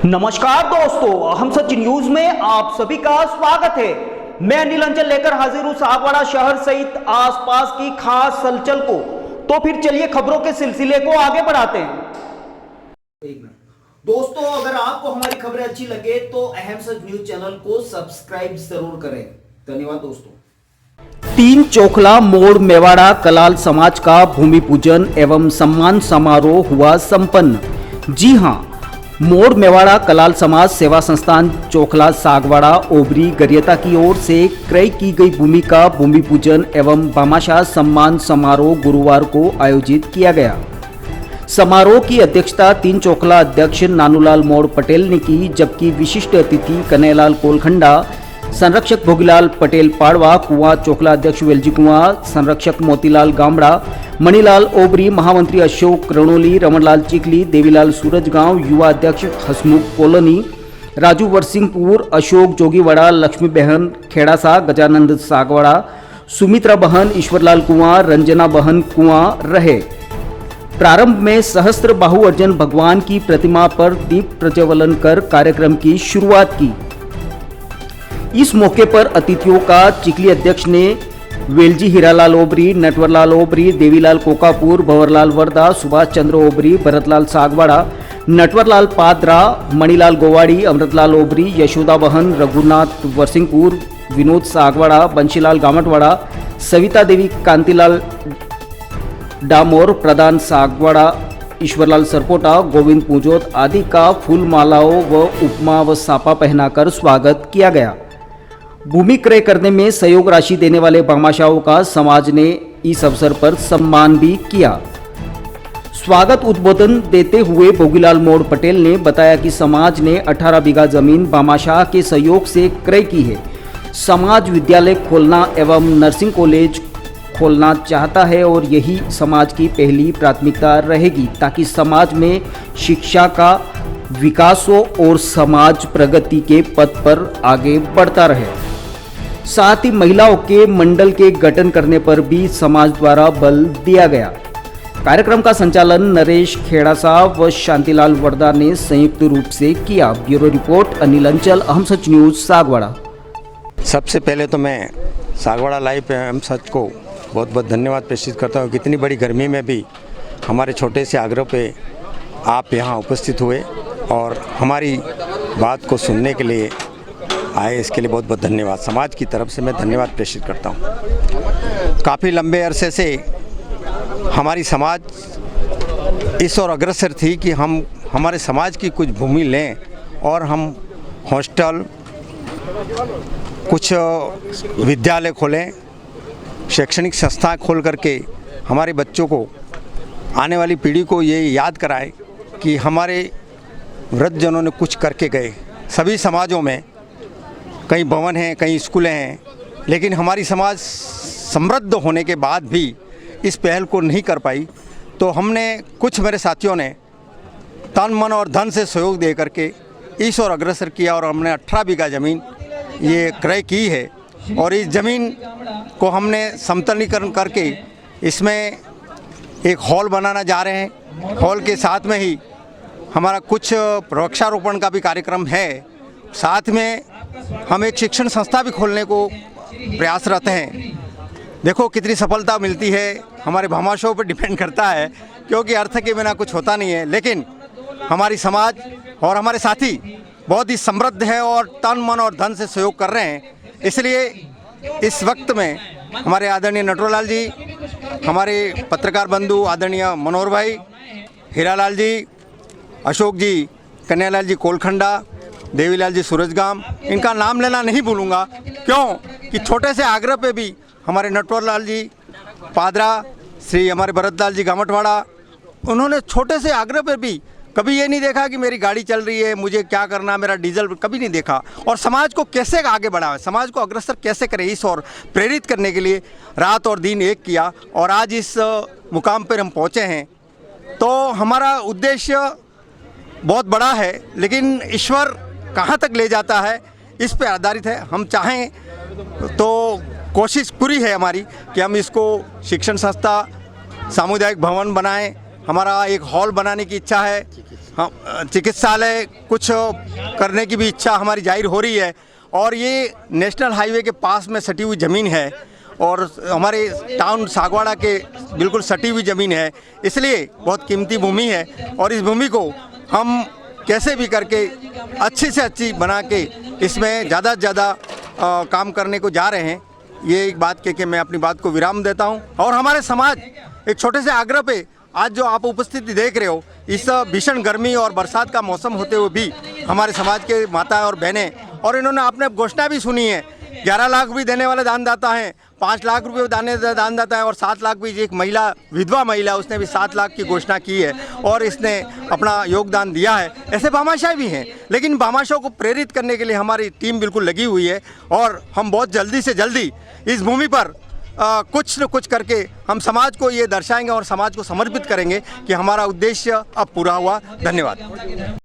नमस्कार दोस्तों, हम सच न्यूज में आप सभी का स्वागत है। मैं अनिल अंचल लेकर हाजिर हूं सागवाड़ा शहर सहित आसपास की खास हलचल को। तो फिर चलिए खबरों के सिलसिले को आगे बढ़ाते हैं। दोस्तों, अगर आपको हमारी खबरें अच्छी लगे तो अहम सच न्यूज चैनल को सब्सक्राइब जरूर करें। धन्यवाद दोस्तों। 3 चोखला मोड़ मेवाड़ा कलाल समाज का भूमि पूजन एवं सम्मान समारोह हुआ संपन्न। जी हां, मोड़ मेवाड़ा कलाल समाज सेवा संस्थान चोखला सागवाड़ा ओबरी गरियता की ओर से क्रय की गई भूमि का भूमि पूजन एवं भामाशाह सम्मान समारोह गुरुवार को आयोजित किया गया। समारोह की अध्यक्षता 3 चोखला अध्यक्ष नानूलाल मोड़ पटेल ने की, जबकि विशिष्ट अतिथि कन्हैयालाल कोलखंडा, संरक्षक भोगीलाल पटेल पाड़वा, कुआं चोखला अध्यक्ष वेलजी कुआं, संरक्षक मोतीलाल गामड़ा, मणिलाल ओबरी, महामंत्री अशोक रणोली, रमणलाल चिखली, देवीलाल सूरजगांव, युवा अध्यक्ष हसमुख कोलोनी, राजू वरसिंहपुर, अशोक जोगीवाड़ा, लक्ष्मी बहन खेड़ासा, गजानंद सागवाड़ा, सुमित्रा बहन, ईश्वरलाल कुआं, रंजना बहन कुआं रहे। प्रारंभ में सहस्त्र बाहु अर्जुन भगवान की प्रतिमा पर दीप प्रज्वलन कर कार्यक्रम की शुरुआत की। इस मौके पर अतिथियों का चिखली अध्यक्ष ने वेलजी हीरालाल ओबरी, नटवरलाल ओबरी, देवीलाल कोकापुर, भंवरलाल वर्दा, सुभाष चंद्र ओबरी, भरतलाल सागवाड़ा, नटवरलाल पादरा, मणिलाल गोवाड़ी, अमृतलाल ओबरी, यशोदा बहन, रघुनाथ वरसिंहपुर, विनोद सागवाड़ा, बंशीलाल गामटवाड़ा, सविता देवी, कांतिलाल डामोर, प्रधान सागवाड़ा, ईश्वरलाल सरपोटा, गोविंद पूजोत आदि का फूल मालाओं व उपमा व सापा पहनाकर स्वागत किया गया। भूमि क्रय करने में सहयोग राशि देने वाले भामाशाहों का समाज ने इस अवसर पर सम्मान भी किया। स्वागत उद्बोधन देते हुए भोगीलाल मोड़ पटेल ने बताया कि समाज ने 18 बीघा जमीन भामाशाह के सहयोग से क्रय की है। समाज विद्यालय खोलना एवं नर्सिंग कॉलेज खोलना चाहता है और यही समाज की पहली प्राथमिकता रहेगी, ताकि समाज में शिक्षा का विकास हो और समाज प्रगति के पथ पर आगे बढ़ता रहे। साथ ही महिलाओं के मंडल के गठन करने पर भी समाज द्वारा बल दिया गया। कार्यक्रम का संचालन नरेश खेड़ासा व शांतिलाल वर्दा ने संयुक्त रूप से किया। ब्यूरो रिपोर्ट अनिल अंचल, अहम सच न्यूज सागवाड़ा। सबसे पहले तो मैं सागवाड़ा लाइव अहम सच को बहुत बहुत धन्यवाद प्रेषित करता हूँ। कितनी बड़ी गर्मी में भी हमारे छोटे से आग्रह पे आप यहाँ उपस्थित हुए और हमारी बात को सुनने के लिए आए, इसके लिए बहुत बहुत धन्यवाद। समाज की तरफ से मैं धन्यवाद प्रेषित करता हूँ। काफ़ी लंबे अरसे से हमारी समाज इस ओर अग्रसर थी कि हम हमारे समाज की कुछ भूमि लें और हम हॉस्टल, कुछ विद्यालय खोलें, शैक्षणिक संस्थाएं खोल करके हमारे बच्चों को, आने वाली पीढ़ी को ये याद कराएं कि हमारे वृद्धजनों ने कुछ करके गए। सभी समाजों में कई भवन हैं, कई स्कूलें हैं, लेकिन हमारी समाज समृद्ध होने के बाद भी इस पहल को नहीं कर पाई। तो हमने, कुछ मेरे साथियों ने तन मन और धन से सहयोग दे करके इस ओर अग्रसर किया और हमने 18 बीघा ज़मीन ये क्रय की है और इस ज़मीन को हमने समतलीकरण करके इसमें एक हॉल बनाना जा रहे हैं। हॉल के साथ में ही हमारा कुछ वृक्षारोपण का भी कार्यक्रम है। साथ में हम एक शिक्षण संस्था भी खोलने को प्रयासरत हैं। देखो कितनी सफलता मिलती है, हमारे भामाशाहों पर डिपेंड करता है, क्योंकि अर्थ के बिना कुछ होता नहीं है। लेकिन हमारी समाज और हमारे साथी बहुत ही समृद्ध है और तन मन और धन से सहयोग कर रहे हैं। इसलिए इस वक्त में हमारे आदरणीय नटवरलाल जी, हमारे पत्रकार बंधु आदरणीय मनोहर भाई, हीरालाल जी, अशोक जी, कन्हैयालाल जी कोलखंडा, देवीलाल जी सूरजगाम, इनका नाम लेना नहीं भूलूंगा, क्यों कि छोटे से आग्रह पे भी हमारे नटवरलाल जी पादरा, श्री हमारे भरतलाल जी गामटवाड़ा, उन्होंने छोटे से आग्रह पे भी कभी ये नहीं देखा कि मेरी गाड़ी चल रही है, मुझे क्या करना, मेरा डीजल, कभी नहीं देखा। और समाज को कैसे आगे बढ़ावे, समाज को अग्रसर कैसे करे, इस और प्रेरित करने के लिए रात और दिन एक किया और आज इस मुकाम पर हम पहुँचे हैं। तो हमारा उद्देश्य बहुत बड़ा है, लेकिन ईश्वर कहाँ तक ले जाता है इस पे आधारित है। हम चाहें तो कोशिश पूरी है हमारी कि हम इसको शिक्षण संस्था, सामुदायिक भवन बनाएं। हमारा एक हॉल बनाने की इच्छा है हम चिकित्सालय कुछ करने की भी इच्छा हमारी जाहिर हो रही है। और ये नेशनल हाईवे के पास में सटी हुई ज़मीन है और हमारे टाउन सागवाड़ा के बिल्कुल सटी हुई ज़मीन है, इसलिए बहुत कीमती भूमि है। और इस भूमि को हम कैसे भी करके अच्छी से अच्छी बना के इसमें ज़्यादा से ज़्यादा काम करने को जा रहे हैं। ये एक बात कह के मैं अपनी बात को विराम देता हूँ। और हमारे समाज एक छोटे से आग्रह पे आज जो आप उपस्थिति देख रहे हो, इस भीषण गर्मी और बरसात का मौसम होते हुए भी हमारे समाज के माता और बहनें, और इन्होंने आपने घोषणा भी सुनी है, 11 लाख भी देने वाले दानदाता हैं, 5 लाख रुपये दानदाता है और 7 लाख भी एक महिला विधवा महिला उसने भी 7 लाख की घोषणा की है और इसने अपना योगदान दिया है। ऐसे भामाशाह भी हैं, लेकिन भामाशाह को प्रेरित करने के लिए हमारी टीम बिल्कुल लगी हुई है और हम बहुत जल्दी से जल्दी इस भूमि पर कुछ न कुछ करके हम समाज को ये दर्शाएंगे और समाज को समर्पित करेंगे कि हमारा उद्देश्य अब पूरा हुआ। धन्यवाद।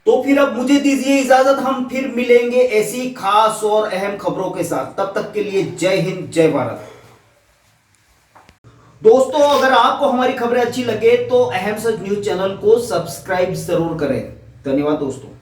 तो फिर अब मुझे दीजिए इजाजत, हम फिर मिलेंगे ऐसी खास और अहम खबरों के साथ। तब तक के लिए जय हिंद, जय भारत। दोस्तों, अगर आपको हमारी खबरें अच्छी लगे तो अहम सच न्यूज चैनल को सब्सक्राइब जरूर करें। धन्यवाद दोस्तों।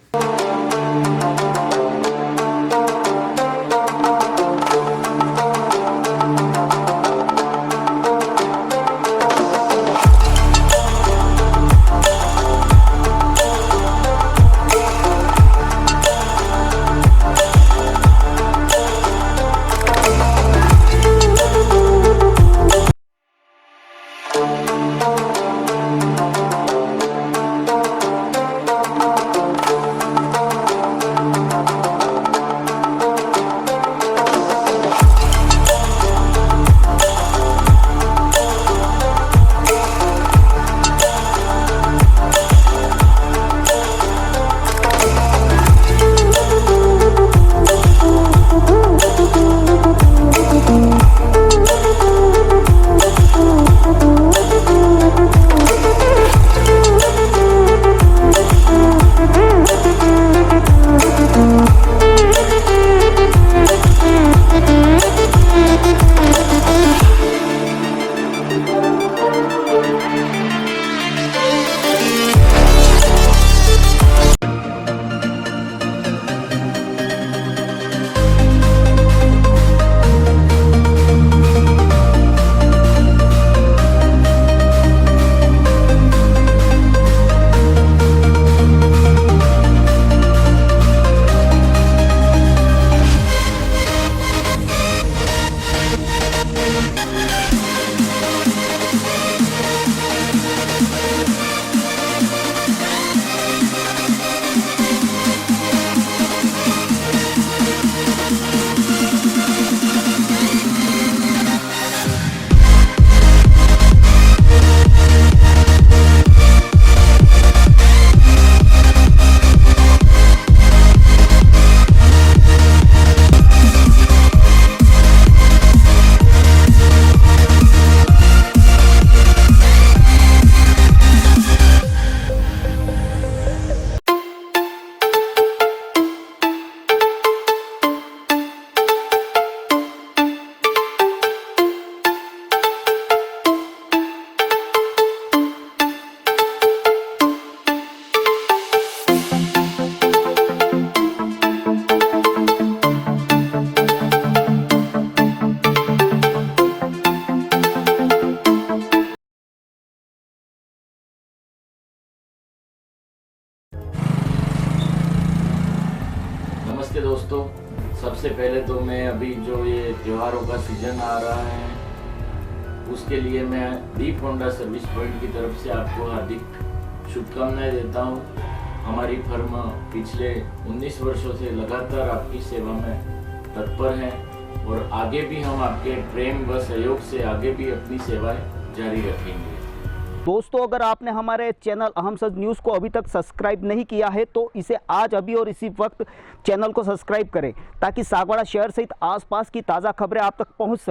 नमस्ते दोस्तों, सबसे पहले तो मैं अभी जो ये त्योहारों का सीजन आ रहा है उसके लिए मैं दीप होंडा सर्विस पॉइंट की तरफ से आपको हार्दिक शुभकामनाएं देता हूं। हमारी फर्म पिछले 19 वर्षों से लगातार आपकी सेवा में तत्पर है और आगे भी हम आपके प्रेम व सहयोग से आगे भी अपनी सेवाएं जारी रखेंगे। दोस्तों, अगर आपने हमारे चैनल अहम सच न्यूज़ को अभी तक सब्सक्राइब नहीं किया है तो इसे आज अभी और इसी वक्त चैनल को सब्सक्राइब करें ताकि सागवाड़ा शहर सहित आसपास की ताज़ा खबरें आप तक पहुंच सकें।